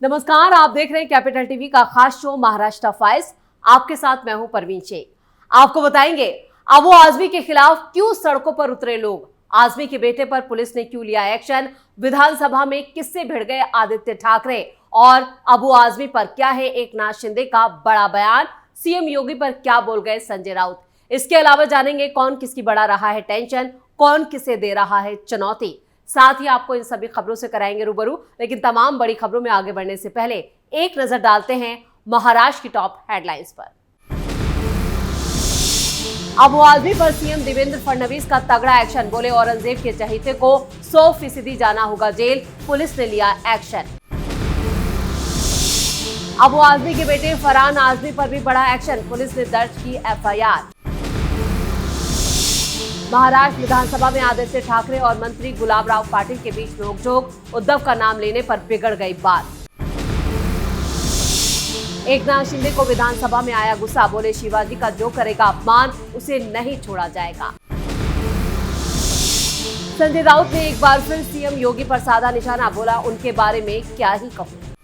नमस्कार, आप देख रहे हैं कैपिटल टीवी का खास शो महाराष्ट्र फाइल्स। आपके साथ मैं हूं परवीन शेख। आपको बताएंगे अबू आजमी के खिलाफ क्यों सड़कों पर उतरे लोग, आजमी के बेटे पर पुलिस ने क्यों लिया एक्शन, विधानसभा में किससे भिड़ गए आदित्य ठाकरे और अबू आजमी पर क्या है एकनाथ शिंदे का बड़ा बयान, सीएम योगी पर क्या बोल गए संजय राउत। इसके अलावा जानेंगे कौन किसकी बढ़ा रहा है टेंशन, कौन किसे दे रहा है चुनौती। साथ ही आपको इन सभी खबरों से कराएंगे रूबरू। लेकिन तमाम बड़ी खबरों में आगे बढ़ने से पहले एक नजर डालते हैं महाराष्ट्र की टॉप हेडलाइंस पर। अबू आजमी पर सीएम देवेंद्र फडणवीस का तगड़ा एक्शन, बोले औरंगजेब के चहेते को 100% जाना होगा जेल, पुलिस ने लिया एक्शन। अबू आजमी के बेटे फरहान आजमी पर भी बड़ा एक्शन, पुलिस ने दर्ज की एफआईआर। महाराष्ट्र विधानसभा में आदित्य ठाकरे और मंत्री गुलाबराव पाटिल के बीच नोकझोंक, उद्धव का नाम लेने पर बिगड़ गई बात। एकनाथ शिंदे को विधानसभा में आया गुस्सा, बोले शिवाजी का जो करेगा अपमान उसे नहीं छोड़ा जाएगा। संजय राउत ने एक बार फिर सीएम योगी पर साधा निशाना, बोला उनके बारे में क्या ही कहूं।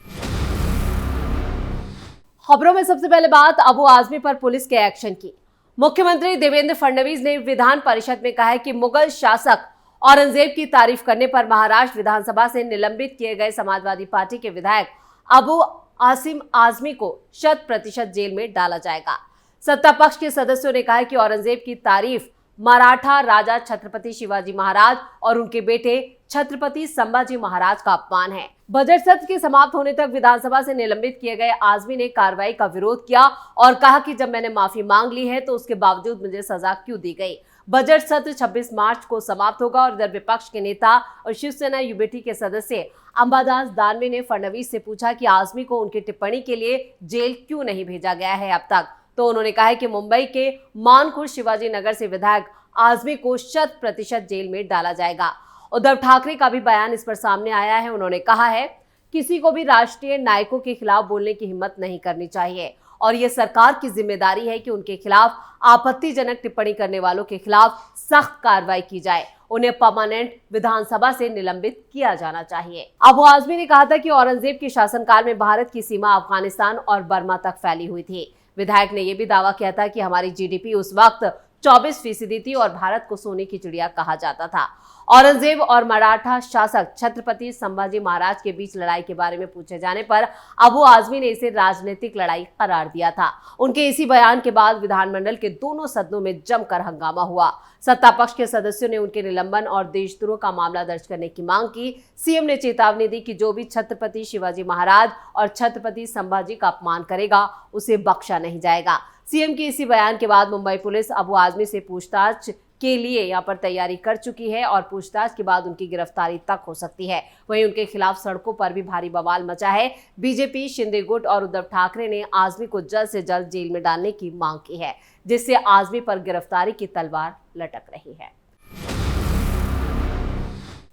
खबरों में सबसे पहले बात अबू आजमी पर पुलिस के एक्शन की। मुख्यमंत्री देवेंद्र फडणवीस ने विधान परिषद में कहा है कि मुगल शासक औरंगजेब की तारीफ करने पर महाराष्ट्र विधानसभा से निलंबित किए गए समाजवादी पार्टी के विधायक अबू आसिम आजमी को 100% जेल में डाला जाएगा। सत्ता पक्ष के सदस्यों ने कहा है कि औरंगजेब की तारीफ मराठा राजा छत्रपति शिवाजी महाराज और उनके बेटे छत्रपति संभाजी महाराज का अपमान है। बजट सत्र के समाप्त होने तक विधानसभा से निलंबित किए गए आजमी ने कार्रवाई का विरोध किया और कहा कि जब मैंने माफी मांग ली है तो उसके बावजूद मुझे सजा क्यों दी गई। बजट सत्र 26 मार्च को समाप्त होगा और इधर विपक्ष के नेता और शिवसेना यूबीटी के सदस्य अंबादास दानवे ने फडणवीस से पूछा कि आजमी को उनकी टिप्पणी के लिए जेल क्यों नहीं भेजा गया है अब तक। तो उन्होंने कहा है कि मुंबई के मानखुर्द शिवाजी नगर से विधायक आजमी को 100% जेल में डाला जाएगा। उद्धव ठाकरे का भी बयान इस पर सामने आया है। उन्होंने कहा है किसी को भी राष्ट्रीय नायकों के खिलाफ बोलने की हिम्मत नहीं करनी चाहिए और ये सरकार की जिम्मेदारी है कि उनके खिलाफ आपत्तिजनक टिप्पणी करने वालों के खिलाफ सख्त कार्रवाई की जाए, उन्हें परमानेंट विधानसभा से निलंबित किया जाना चाहिए। अबू आजमी ने कहा था कि औरंगजेब के शासनकाल में भारत की सीमा अफगानिस्तान और बर्मा तक फैली हुई थी। विधायक ने यह भी दावा किया था कि हमारी जीडीपी उस वक्त 24% थी और भारत को सोने की चिड़िया कहा जाता था। औरंगजेब और मराठा शासक छत्रपति संभाजी महाराज के बीच लड़ाई के बारे में पूछे जाने पर अबू आजमी ने इसे राजनीतिक लड़ाई करार दिया था। उनके इसी बयान के बाद विधानमंडल के दोनों सदनों में जमकर हंगामा हुआ। सत्ता पक्ष के सदस्यों ने उनके निलंबन और देशद्रोह का मामला दर्ज करने की मांग की। सीएम ने चेतावनी दी कि जो भी छत्रपति शिवाजी महाराज और छत्रपति संभाजी का अपमान करेगा उसे बख्शा नहीं जाएगा। सीएम के इसी बयान के बाद मुंबई पुलिस अबू आजमी से पूछताछ के लिए यहां पर तैयारी कर चुकी है और पूछताछ के बाद उनकी गिरफ्तारी तक हो सकती है। वहीं उनके खिलाफ सड़कों पर भी भारी बवाल मचा है। बीजेपी, शिंदे गुट और उद्धव ठाकरे ने आजमी को जल्द से जल्द जेल में डालने की मांग की है, जिससे आजमी पर गिरफ्तारी की तलवार लटक रही है।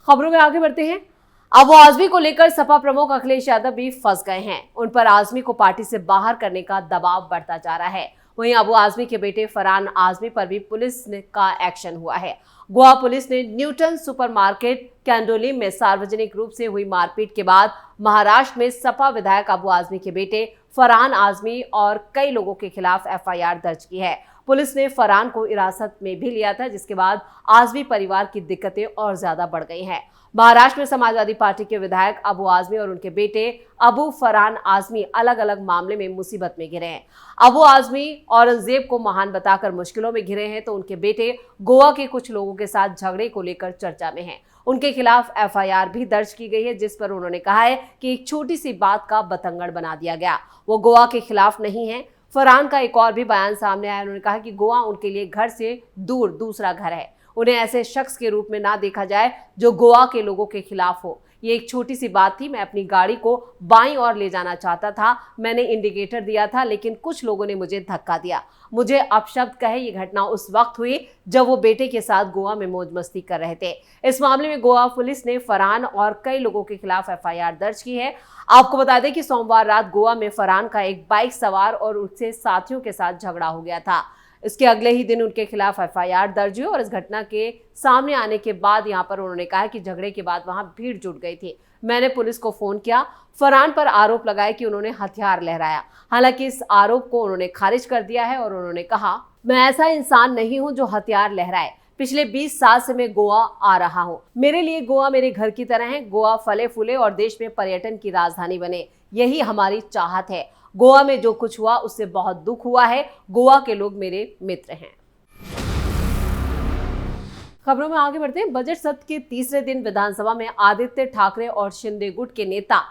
खबरों में आगे बढ़ते हैं। अबू आजमी को लेकर सपा प्रमुख अखिलेश यादव भी फंस गए हैं। उन पर आजमी को पार्टी से बाहर करने का दबाव बढ़ता जा रहा है। वहीं अबू आजमी के बेटे फरहान आजमी पर भी पुलिस का एक्शन हुआ है। गोवा पुलिस ने न्यूटन सुपरमार्केट कैंडोली में सार्वजनिक रूप से हुई मारपीट के बाद महाराष्ट्र में सपा विधायक अबू आजमी के बेटे फरहान आजमी और कई लोगों के खिलाफ एफआईआर दर्ज की है। पुलिस ने फरहान को हिरासत में भी लिया था, जिसके बाद आजमी परिवार की दिक्कतें और ज्यादा बढ़ गई हैं। महाराष्ट्र में समाजवादी पार्टी के विधायक अबू आजमी और उनके बेटे अबू फरहान आजमी अलग अलग मामले में मुसीबत में घिरे हैं। अबू आजमी औरंगजेब को महान बताकर मुश्किलों में घिरे हैं, तो उनके बेटे गोवा के कुछ लोगों के साथ झगड़े को लेकर चर्चा में हैं। उनके खिलाफ एफआईआर भी दर्ज की गई है, जिस पर उन्होंने कहा है कि एक छोटी सी बात का बतंगड़ बना दिया गया। वो गोवा के खिलाफ नहीं है। फरहान का एक और भी बयान सामने आया। उन्होंने कहा कि गोवा उनके लिए घर से दूर दूसरा घर है। उन्हें ऐसे शख्स के रूप में ना देखा जाए जो गोवा के लोगों के खिलाफ हो। ये एक छोटी सी बात थी। मैं अपनी गाड़ी को बाईं ओर ले जाना चाहता था। मैंने इंडिकेटर दिया था, लेकिन कुछ लोगों ने मुझे धक्का दिया। मुझे अपशब्द कहे। ये घटना उस वक्त हुई जब वो बेटे के साथ गोवा में मौज मस्ती कर रहे थे। इस मामले में गोवा पुलिस ने फरहान और कई लोगों के खिलाफ एफआईआर दर्ज की है। आपको बता दें कि सोमवार रात गोवा में फरहान का एक बाइक सवार और उसके साथियों के साथ झगड़ा हो गया था। इसके अगले ही दिन उनके खिलाफ एफआईआर दर्ज हुई और इस घटना के सामने आने के बाद यहां पर उन्होंने कहा कि झगड़े के बाद वहां भीड़ जुट गई थी। मैंने पुलिस को फोन किया। फरहान पर आरोप लगाया कि उन्होंने हथियार लहराया। हालांकि इस आरोप को उन्होंने खारिज कर दिया है और उन्होंने कहा, मैं ऐसा इंसान नहीं हूं जो हथियार लहराए। पिछले 20 साल से मैं गोवा आ रहा हूं। मेरे लिए गोवा मेरे घर की तरह है। गोवा फले फूले और देश में पर्यटन की राजधानी बने, यही हमारी चाहत है। गोवा में जो कुछ हुआ उससे बहुत दुख हुआ है। गोवा के लोग मेरे मित्र हैं। खबरों में आगे बढ़ते हैं। बजट सत्र के तीसरे दिन विधानसभा में आदित्य ठाकरे और शिंदे गुट के नेता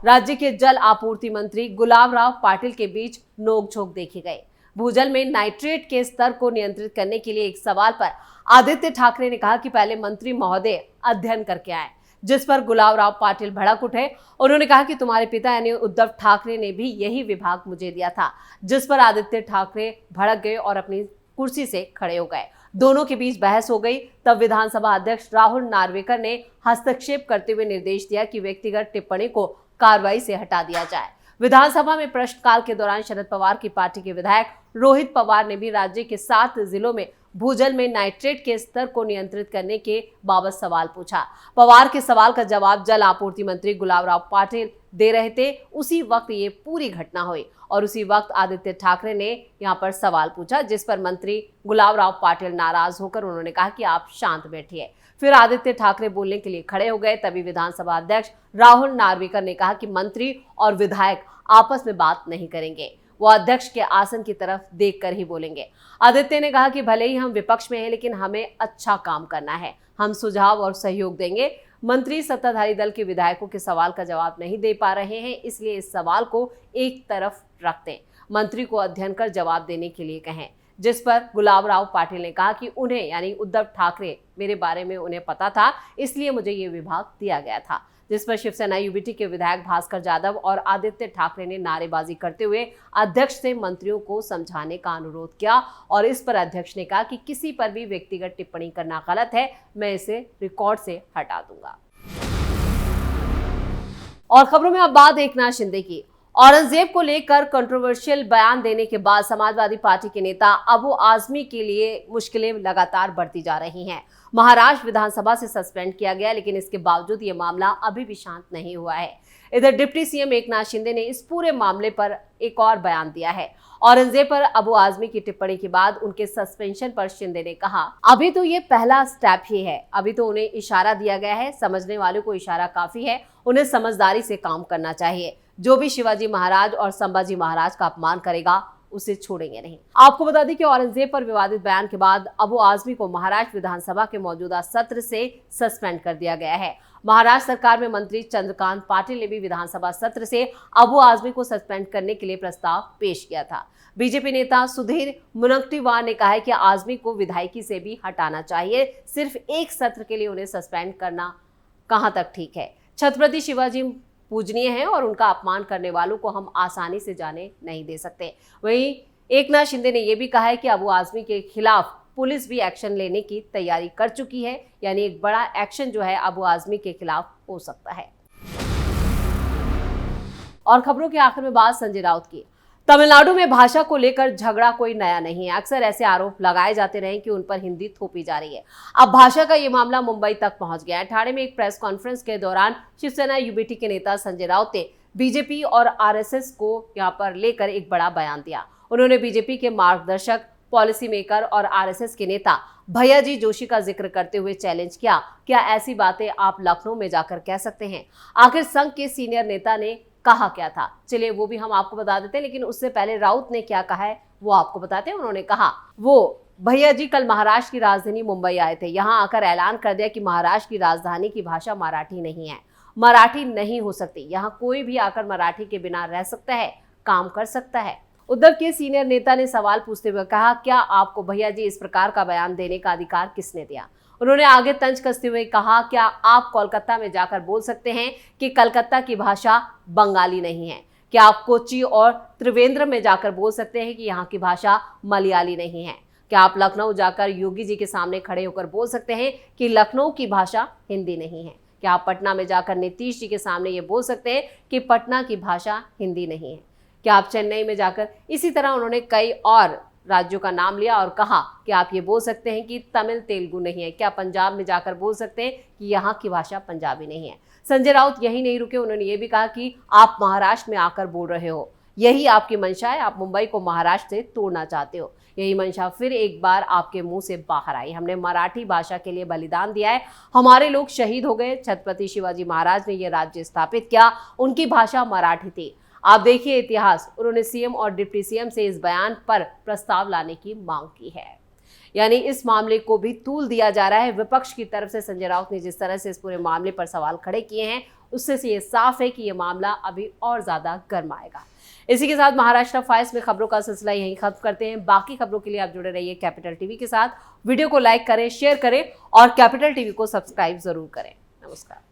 राज्य के जल आपूर्ति मंत्री गुलाबराव पाटिल के बीच नोकझोंक देखे गए। भूजल में नाइट्रेट के स्तर को नियंत्रित करने के लिए एक सवाल पर आदित्य ठाकरे ने कहा कि पहले मंत्री महोदय अध्ययन करके आए, जिस पर गुलाबराव पाटिल भड़क उठे। उन्होंने कहा कि तुम्हारे पिता यानी उद्धव ठाकरे ने भी यही विभाग मुझे दिया था, जिस पर आदित्य ठाकरे भड़क गए और अपनी कुर्सी से खड़े हो गए। दोनों के बीच बहस हो गई। तब विधानसभा अध्यक्ष राहुल नार्वेकर ने हस्तक्षेप करते हुए निर्देश दिया कि व्यक्तिगत टिप्पणी को कार्रवाई से हटा दिया जाए। विधानसभा में प्रश्नकाल के दौरान शरद पवार की पार्टी के विधायक रोहित पवार ने भी राज्य के 7 जिलों में भूजल में नाइट्रेट के स्तर को नियंत्रित करने के बाबत सवाल पूछा। पवार के सवाल का जवाब जल आपूर्ति मंत्री गुलाबराव पाटिल दे रहे थे। उसी वक्त ये पूरी घटना हुई और उसी वक्त आदित्य ठाकरे ने यहाँ पर सवाल पूछा, जिस पर मंत्री गुलाबराव पाटिल नाराज होकर उन्होंने कहा कि आप शांत बैठिए। फिर आदित्य ठाकरे बोलने के लिए खड़े हो गए। तभी विधानसभा अध्यक्ष राहुल नार्वेकर ने कहा कि मंत्री और विधायक आपस में बात नहीं करेंगे, वो अध्यक्ष के आसन की तरफ देखकर ही बोलेंगे। आदित्य ने कहा कि भले ही हम विपक्ष में हैं, लेकिन हमें अच्छा काम करना है, हम सुझाव और सहयोग देंगे। मंत्री सत्ताधारी दल के विधायकों के सवाल का जवाब नहीं दे पा रहे हैं, इसलिए इस सवाल को एक तरफ रख दें, मंत्री को अध्ययन कर जवाब देने के लिए कहें। जिस पर गुलाबराव पाटिल ने कहा कि उन्हें यानी उद्धव ठाकरे मेरे बारे में उन्हें पता था, इसलिए मुझे ये विभाग दिया गया था। जिस पर शिवसेना यूबीटी के विधायक भास्कर जाधव और आदित्य ठाकरे ने नारेबाजी करते हुए अध्यक्ष से मंत्रियों को समझाने का अनुरोध किया और इस पर अध्यक्ष ने कहा कि किसी पर भी व्यक्तिगत टिप्पणी करना गलत है, मैं इसे रिकॉर्ड से हटा दूंगा। और खबरों में अब बात एकनाथ शिंदे की। औरंगजेब को लेकर कंट्रोवर्शियल बयान देने के बाद समाजवादी पार्टी के नेता अबू आजमी के लिए मुश्किलें लगातार बढ़ती जा रही हैं। महाराष्ट्र विधानसभा से सस्पेंड किया गया, लेकिन इसके बावजूद ये मामला अभी भी शांत नहीं हुआ है। इधर डिप्टी सीएम एकनाथ शिंदे ने इस पूरे मामले पर एक और बयान दिया है। औरंगजेब पर अबू आजमी की टिप्पणी के बाद उनके सस्पेंशन पर शिंदे ने कहा, अभी तो ये पहला स्टेप ही है, अभी तो उन्हें इशारा दिया गया है, समझने वालों को इशारा काफी है, उन्हें समझदारी से काम करना चाहिए। जो भी शिवाजी महाराज और संभाजी महाराज का अपमान करेगा उसे छोड़ेंगे नहीं। आपको बता दें कि औरंगजेब पर विवादित बयान के बाद अबू आजमी को महाराष्ट्र विधानसभा के मौजूदा सत्र से सस्पेंड कर दिया गया है। महाराष्ट्र सरकार में मंत्री चंद्रकांत पाटिल ने भी विधानसभा सत्र से अबू आजमी को सस्पेंड करने के लिए प्रस्ताव पेश किया था। बीजेपी नेता सुधीर मुनगंटीवार ने कहा है कि आजमी को विधायकी से भी हटाना चाहिए, सिर्फ एक सत्र के लिए उन्हें सस्पेंड करना कहां तक ठीक है। छत्रपति शिवाजी पूजनीय है और उनका अपमान करने वालों को हम आसानी से जाने नहीं दे सकते। वहीं एकनाथ शिंदे ने यह भी कहा है कि अबू आजमी के खिलाफ पुलिस भी एक्शन लेने की तैयारी कर चुकी है, यानी एक बड़ा एक्शन जो है अबू आजमी के खिलाफ हो सकता है। और खबरों के आखिर में बात संजय राउत की। तमिलनाडु में भाषा को लेकर झगड़ा कोई नया नहीं है। अक्सर ऐसे आरोप लगाए जाते रहे कि उन पर हिंदी थोपी जा रही है। अब भाषा का ये मामला मुंबई तक पहुंच गया है। ठाणे में एक प्रेस कॉन्फ्रेंस के दौरान शिवसेना यूबीटी के नेता संजय राउत ने बीजेपी और आरएसएस को यहां पर लेकर एक बड़ा बयान दिया। उन्होंने बीजेपी के मार्गदर्शक, पॉलिसी मेकर और आरएसएस के नेता भैयाजी जोशी का जिक्र करते हुए चैलेंज किया, क्या ऐसी बातें आप लखनऊ में जाकर कह सकते हैं? आखिर संघ के सीनियर नेता ने कहा क्या था, चलिए वो भी हम आपको बता देते हैं, लेकिन उससे पहले राउत ने क्या कहा है वो आपको बताते हैं। उन्होंने कहा, वो भैया जी कल महाराष्ट्र की राजधानी मुंबई आए थे, यहाँ आकर ऐलान कर दिया कि महाराष्ट्र की राजधानी की भाषा मराठी नहीं है, मराठी नहीं हो सकती, यहाँ कोई भी आकर मराठी के बिना रह सकता है, काम कर सकता है। उद्धव के सीनियर नेता ने सवाल पूछते हुए कहा, क्या आपको भैया जी इस प्रकार का बयान देने का अधिकार किसने दिया? उन्होंने आगे तंज कसते हुए कहा, क्या आप कोलकाता में जाकर बोल सकते हैं कि कलकत्ता की भाषा बंगाली नहीं है? क्या आप कोच्चि और त्रिवेंद्रम में जाकर बोल सकते हैं कि यहाँ की भाषा मलयाली नहीं है? क्या आप लखनऊ जाकर योगी जी के सामने खड़े होकर बोल सकते हैं कि लखनऊ की भाषा हिंदी नहीं है? क्या आप पटना में जाकर नीतीश जी के सामने ये बोल सकते हैं कि पटना की भाषा हिंदी नहीं है? क्या आप चेन्नई में जाकर, इसी तरह उन्होंने कई और राज्यों का नाम लिया और कहा कि आप ये बोल सकते हैं कि तमिल तेलुगु नहीं है, क्या पंजाब में जाकर बोल सकते हैं कि यहाँ की भाषा पंजाबी नहीं है। संजय राउत यही नहीं रुके, उन्होंने ये भी कहा कि आप महाराष्ट्र में आकर बोल रहे हो, यही आपकी मंशा है, आप मुंबई को महाराष्ट्र से तोड़ना चाहते हो। यही मंशा फिर एक बार आपके मुंह से बाहर आई। हमने मराठी भाषा के लिए बलिदान दिया है, हमारे लोग शहीद हो गए, छत्रपति शिवाजी महाराज ने यह राज्य स्थापित किया, उनकी भाषा मराठी थी। आप देखिए इतिहास। उन्होंने सीएम और डिप्टी सीएम से इस बयान पर प्रस्ताव लाने की मांग की है। यानी इस मामले को भी तूल दिया जा रहा है। विपक्ष की तरफ से संजय राउत ने जिस तरह से इस पूरे मामले पर सवाल खड़े किए हैं, उससे ये साफ है कि ये मामला अभी और ज्यादा गर्म आएगा। इसी के साथ महाराष्ट्र फाइल्स में खबरों का सिलसिला यहीं खत्म करते हैं। बाकी खबरों के लिए आप जुड़े रहिए कैपिटल टीवी के साथ। वीडियो को लाइक करें, शेयर करें और कैपिटल टीवी को सब्सक्राइब जरूर करें। नमस्कार।